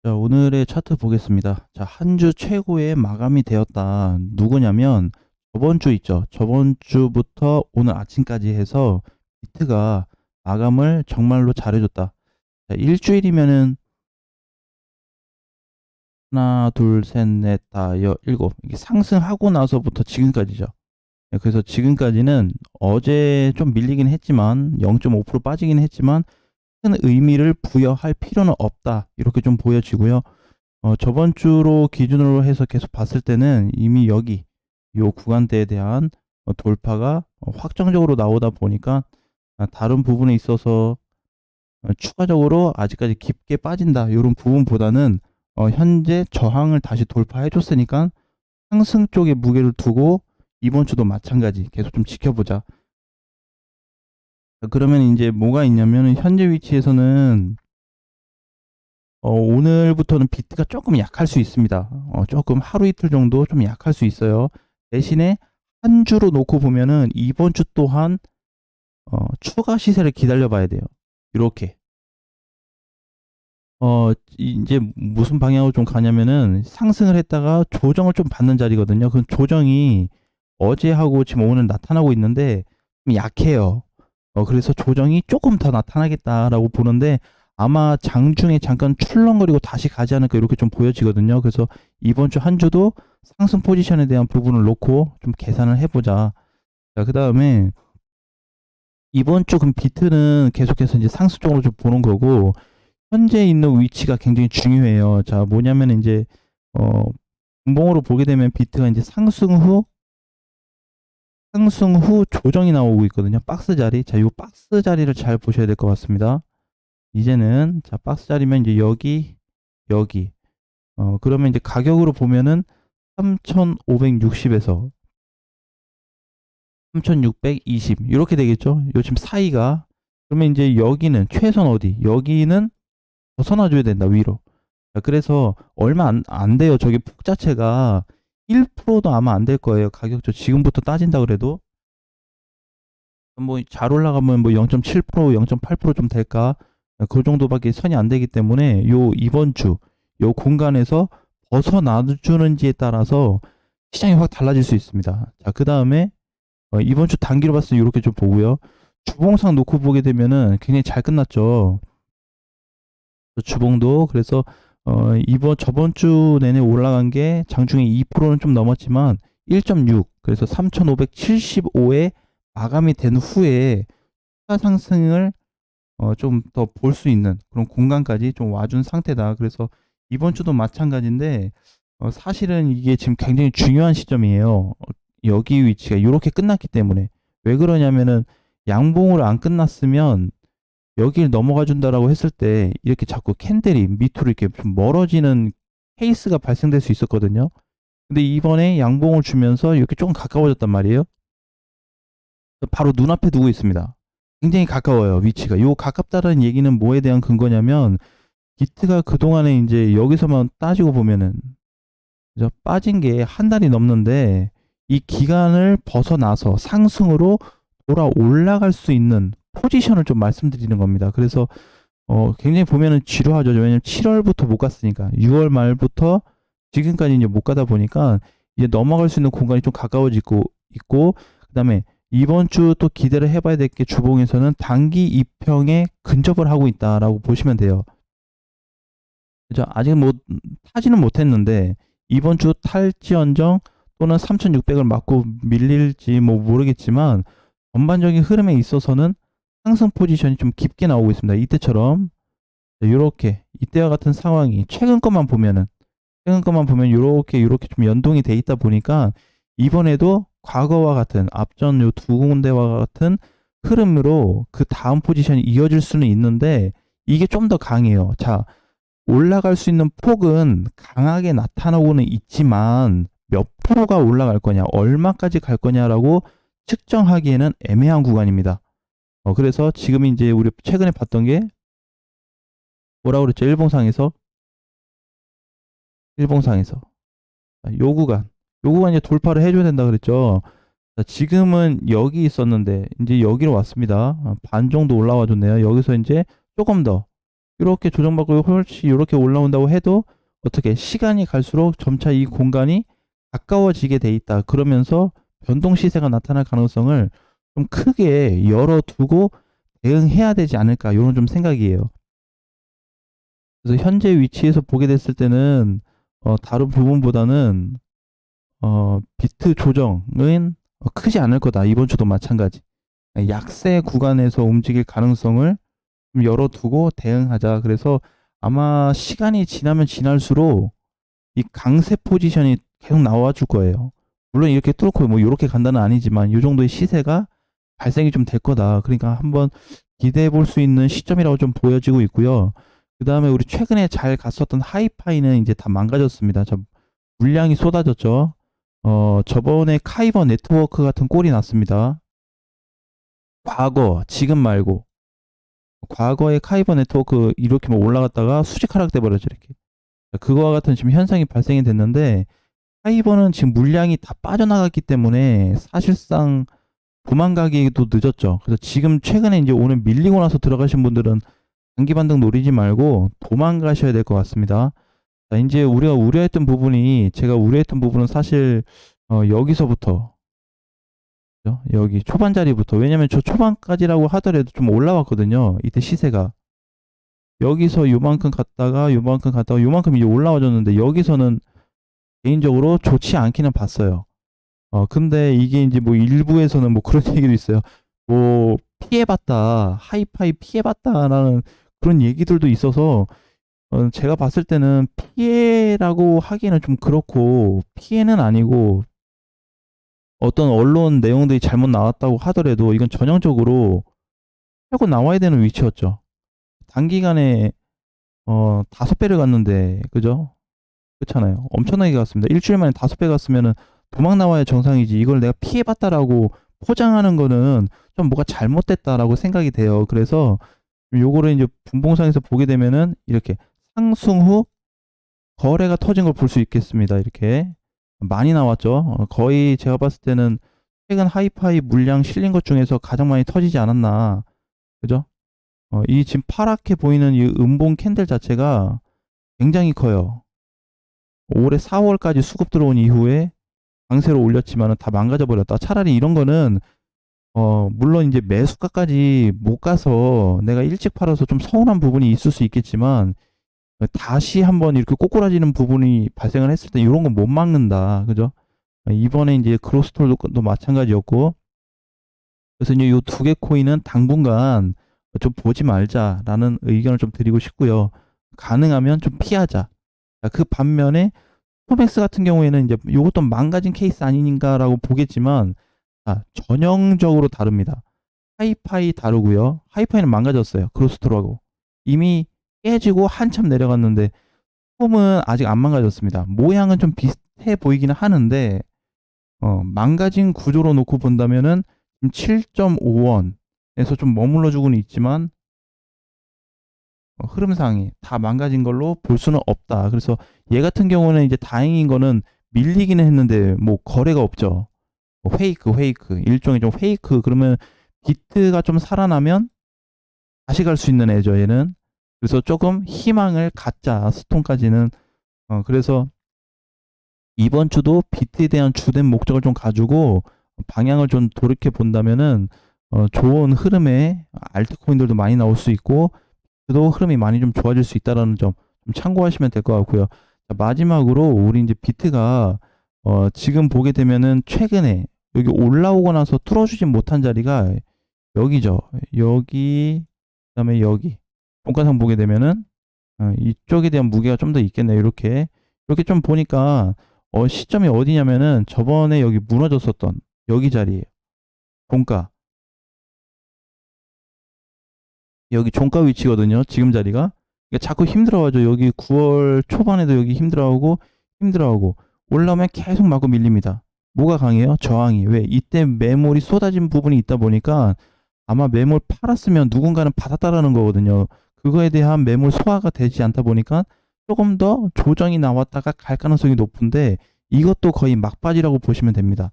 자, 오늘의 차트 보겠습니다. 자, 한 주 최고의 마감이 되었다. 누구냐면 저번 주 있죠. 저번 주부터 오늘 아침까지 해서 비트가 마감을 정말로 잘해줬다. 자, 일주일이면은 하나, 둘, 셋, 넷, 다, 일곱. 이게 상승하고 나서부터 지금까지죠. 네, 그래서 지금까지는 어제 좀 밀리긴 했지만 0.5% 빠지긴 했지만 큰 의미를 부여할 필요는 없다. 이렇게 좀 보여지고요. 저번 주로 기준으로 해서 계속 봤을 때는 이미 여기 요 구간대에 대한 돌파가 확정적으로 나오다 보니까 다른 부분에 있어서 추가적으로 아직까지 깊게 빠진다 이런 부분보다는 현재 저항을 다시 돌파해 줬으니까 상승 쪽에 무게를 두고 이번 주도 마찬가지 계속 좀 지켜보자. 그러면 이제 뭐가 있냐면 현재 위치에서는 오늘부터는 비트가 조금 약할 수 있습니다. 조금 하루 이틀 정도 좀 약할 수 있어요. 대신에 한 주로 놓고 보면은 이번 주 또한 추가 시세를 기다려 봐야 돼요. 이렇게. 이제 무슨 방향으로 좀 가냐면은 상승을 했다가 조정을 좀 받는 자리거든요. 그 조정이 어제하고 지금 오늘 나타나고 있는데 좀 약해요. 그래서 조정이 조금 더 나타나겠다라고 보는데 아마 장중에 잠깐 출렁거리고 다시 가지 않을까 이렇게 좀 보여지거든요. 그래서 이번 주 한 주도 상승 포지션에 대한 부분을 놓고 좀 계산을 해보자. 자, 그 다음에 이번 주 그럼 비트는 계속해서 이제 상승 쪽으로 좀 보는 거고 현재 있는 위치가 굉장히 중요해요. 자, 뭐냐면 이제 어, 분봉으로 보게 되면 비트가 이제 상승 후 조정이 나오고 있거든요. 박스 자리. 자, 이 박스 자리를 잘 보셔야 될 것 같습니다. 이제는 자 박스 자리면 이제 여기 그러면 이제 가격으로 보면은 3,560에서 3,620 이렇게 되겠죠. 요즘 사이가 그러면 이제 여기는 최선 어디? 여기는 벗어나줘야 된다 위로. 자, 그래서 얼마 안 돼요. 저기 폭 자체가 1%도 아마 안 될 거예요. 가격조 지금부터 따진다 그래도 뭐 잘 올라가면 뭐 0.7%, 0.8%좀 될까? 그 정도밖에 선이 안 되기 때문에 요 이번 주 요 공간에서 벗어나주는지에 따라서 시장이 확 달라질 수 있습니다. 자, 그 다음에 이번 주 단기로 봤을 때 이렇게 좀 보고요. 주봉상 놓고 보게 되면은 굉장히 잘 끝났죠. 주봉도 그래서 이번 저번 주 내내 올라간 게 장중에 2%는 좀 넘었지만 1.6 그래서 3,575에 마감이 된 후에 추가 상승을 좀 더 볼 수 있는 그런 공간까지 좀 와준 상태다. 그래서 이번 주도 마찬가지인데 사실은 이게 지금 굉장히 중요한 시점이에요. 여기 위치가 이렇게 끝났기 때문에 왜 그러냐면은 양봉으로 안 끝났으면 여기를 넘어가 준다라고 했을 때 이렇게 자꾸 캔들이 밑으로 이렇게 좀 멀어지는 케이스가 발생될 수 있었거든요. 근데 이번에 양봉을 주면서 이렇게 조금 가까워졌단 말이에요. 바로 눈앞에 두고 있습니다. 굉장히 가까워요, 위치가. 요 가깝다는 얘기는 뭐에 대한 근거냐면 비트가 그동안에 이제 여기서만 따지고 보면은 그죠? 빠진 게 한 달이 넘는데 이 기간을 벗어나서 상승으로 돌아 올라갈 수 있는 포지션을 좀 말씀드리는 겁니다. 그래서 굉장히 보면은 지루하죠. 왜냐면 7월부터 못 갔으니까 6월 말부터 지금까지 이제 못 가다 보니까 이제 넘어갈 수 있는 공간이 좀 가까워지고 있고 그다음에 이번 주 또 기대를 해봐야 될 게 주봉에서는 단기 입형에 근접을 하고 있다라고 보시면 돼요. 그죠? 아직 뭐 타지는 못했는데 이번 주 탈지언정 또는 3,600을 맞고 밀릴지 뭐 모르겠지만 전반적인 흐름에 있어서는 상승 포지션이 좀 깊게 나오고 있습니다. 이때처럼 이렇게 이때와 같은 상황이 최근 것만 보면 이렇게 좀 연동이 돼 있다 보니까 이번에도 과거와 같은 앞전 요 두 군데와 같은 흐름으로 그 다음 포지션이 이어질 수는 있는데 이게 좀 더 강해요. 자, 올라갈 수 있는 폭은 강하게 나타나고는 있지만 몇 프로가 올라갈 거냐, 얼마까지 갈 거냐라고 측정하기에는 애매한 구간입니다. 그래서 지금 이제 우리 최근에 봤던 게 뭐라고 그랬죠? 일봉상에서 요 구간 이제 돌파를 해줘야 된다 그랬죠. 자, 지금은 여기 있었는데 이제 여기로 왔습니다. 반 정도 올라와 줬네요. 여기서 이제 조금 더 이렇게 조정받고 훨씬 이렇게 올라온다고 해도 어떻게 시간이 갈수록 점차 이 공간이 가까워지게 돼 있다. 그러면서 변동 시세가 나타날 가능성을 좀 크게 열어두고 대응해야 되지 않을까, 이런 좀 생각이에요. 그래서 현재 위치에서 보게 됐을 때는 다른 부분보다는 비트 조정은 크지 않을 거다. 이번 주도 마찬가지. 약세 구간에서 움직일 가능성을 좀 열어두고 대응하자. 그래서 아마 시간이 지나면 지날수록 이 강세 포지션이 계속 나와줄 거예요. 물론 이렇게 뚫고 뭐 이렇게 간다는 아니지만 이 정도의 시세가 발생이 좀 될 거다. 그러니까 한번 기대해 볼 수 있는 시점이라고 좀 보여지고 있고요. 그 다음에 우리 최근에 잘 갔었던 하이파이는 이제 다 망가졌습니다. 물량이 쏟아졌죠. 저번에 카이버 네트워크 같은 꼴이 났습니다. 과거, 지금 말고. 과거에 카이버 네트워크 이렇게 뭐 올라갔다가 수직 하락돼 버렸죠, 이렇게. 그거와 같은 지금 현상이 발생이 됐는데, 카이버는 지금 물량이 다 빠져나갔기 때문에 사실상 도망가기도 늦었죠. 그래서 지금 최근에 이제 오늘 밀리고 나서 들어가신 분들은 단기 반등 노리지 말고 도망가셔야 될 것 같습니다. 자, 이제 우리가 우려했던 부분이, 제가 우려했던 부분은 사실 여기서부터, 그죠? 여기 초반 자리부터, 왜냐면 저 초반까지라고 하더라도 좀 올라왔거든요. 이때 시세가 여기서 요만큼 갔다가 요만큼 갔다가 요만큼 이제 올라와줬는데, 여기서는 개인적으로 좋지 않기는 봤어요. 근데 이게 이제 뭐 일부에서는 뭐 그런 얘기도 있어요. 뭐 피해봤다, 하이파이 피해봤다라는 그런 얘기들도 있어서, 제가 봤을 때는 피해라고 하기에는 좀 그렇고, 피해는 아니고 어떤 언론 내용들이 잘못 나왔다고 하더라도 이건 전형적으로 하고 나와야 되는 위치였죠. 단기간에 5배를 갔는데, 그죠? 그렇잖아요. 엄청나게 갔습니다. 일주일 만에 5배 갔으면은 도망 나와야 정상이지. 이걸 내가 피해봤다라고 포장하는 거는 좀 뭐가 잘못됐다라고 생각이 돼요. 그래서 요거를 이제 분봉상에서 보게 되면은 이렇게 상승 후 거래가 터진 걸 볼 수 있겠습니다. 이렇게 많이 나왔죠. 거의 제가 봤을 때는 최근 하이파이 물량 실린 것 중에서 가장 많이 터지지 않았나. 그죠? 이 지금 파랗게 보이는 이 음봉 캔들 자체가 굉장히 커요. 올해 4월까지 수급 들어온 이후에 강세로 올렸지만은 다 망가져 버렸다. 차라리 이런 거는 물론 이제 매수가까지 못 가서 내가 일찍 팔아서 좀 서운한 부분이 있을 수 있겠지만, 다시 한번 이렇게 꼬꾸라지는 부분이 발생을 했을 때 이런 건 못 막는다. 그죠? 이번에 이제 그로스톨도 마찬가지였고, 그래서 이제 이 두 개 코인은 당분간 좀 보지 말자라는 의견을 좀 드리고 싶고요. 가능하면 좀 피하자. 그 반면에 코맥스 같은 경우에는 이제 이것도 망가진 케이스 아닌가라고 보겠지만, 전형적으로 다릅니다. 하이파이 다르고요. 하이파이는 망가졌어요. 그로스토로하고 이미 깨지고 한참 내려갔는데, 폼은 아직 안 망가졌습니다. 모양은 좀 비슷해 보이기는 하는데, 망가진 구조로 놓고 본다면은 7.5원에서 좀 머물러 주고는 있지만, 흐름상이 다 망가진 걸로 볼 수는 없다. 그래서 얘 같은 경우는 이제 다행인 거는 밀리기는 했는데 뭐 거래가 없죠. 페이크 일종의 좀 페이크. 그러면 비트가 좀 살아나면 다시 갈 수 있는 애죠, 얘는. 그래서 조금 희망을 갖자, 스톤까지는. 그래서 이번 주도 비트에 대한 주된 목적을 좀 가지고 방향을 좀 돌이켜 본다면은 좋은 흐름의 알트코인들도 많이 나올 수 있고, 또 흐름이 많이 좀 좋아질 수 있다라는 점 좀 참고하시면 될 것 같고요. 자, 마지막으로 우리 이제 비트가 지금 보게 되면은 최근에 여기 올라오고 나서 뚫어주진 못한 자리가 여기죠. 여기, 그다음에 여기. 종가상 보게 되면은 이쪽에 대한 무게가 좀 더 있겠네요. 이렇게 좀 보니까 시점이 어디냐면은 저번에 여기 무너졌었던 여기 자리예요. 종가. 여기 종가 위치거든요. 지금 자리가. 그러니까 자꾸 힘들어하죠. 여기 9월 초반에도 여기 힘들어하고 올라오면 계속 마구 밀립니다. 뭐가 강해요? 저항이. 왜? 이때 매물이 쏟아진 부분이 있다 보니까 아마 매물 팔았으면 누군가는 받았다라는 거거든요. 그거에 대한 매물 소화가 되지 않다 보니까 조금 더 조정이 나왔다가 갈 가능성이 높은데, 이것도 거의 막바지라고 보시면 됩니다.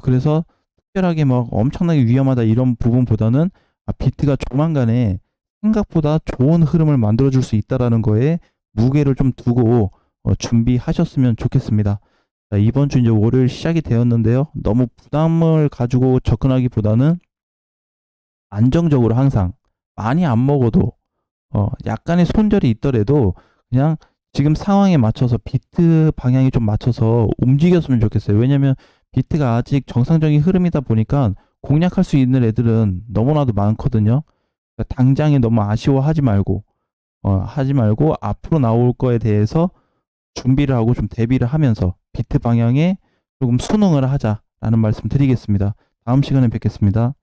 그래서 특별하게 막 엄청나게 위험하다 이런 부분보다는 비트가 조만간에 생각보다 좋은 흐름을 만들어줄 수 있다라는 거에 무게를 좀 두고 준비하셨으면 좋겠습니다. 자, 이번 주 이제 월요일 시작이 되었는데요. 너무 부담을 가지고 접근하기보다는 안정적으로 항상 많이 안 먹어도 약간의 손절이 있더라도 그냥 지금 상황에 맞춰서 비트 방향이 좀 맞춰서 움직였으면 좋겠어요. 왜냐면 비트가 아직 정상적인 흐름이다 보니까 공략할 수 있는 애들은 너무나도 많거든요. 그러니까 당장에 너무 아쉬워하지 말고 앞으로 나올 거에 대해서 준비를 하고 좀 대비를 하면서 비트 방향에 조금 순응을 하자라는 말씀 드리겠습니다. 다음 시간에 뵙겠습니다.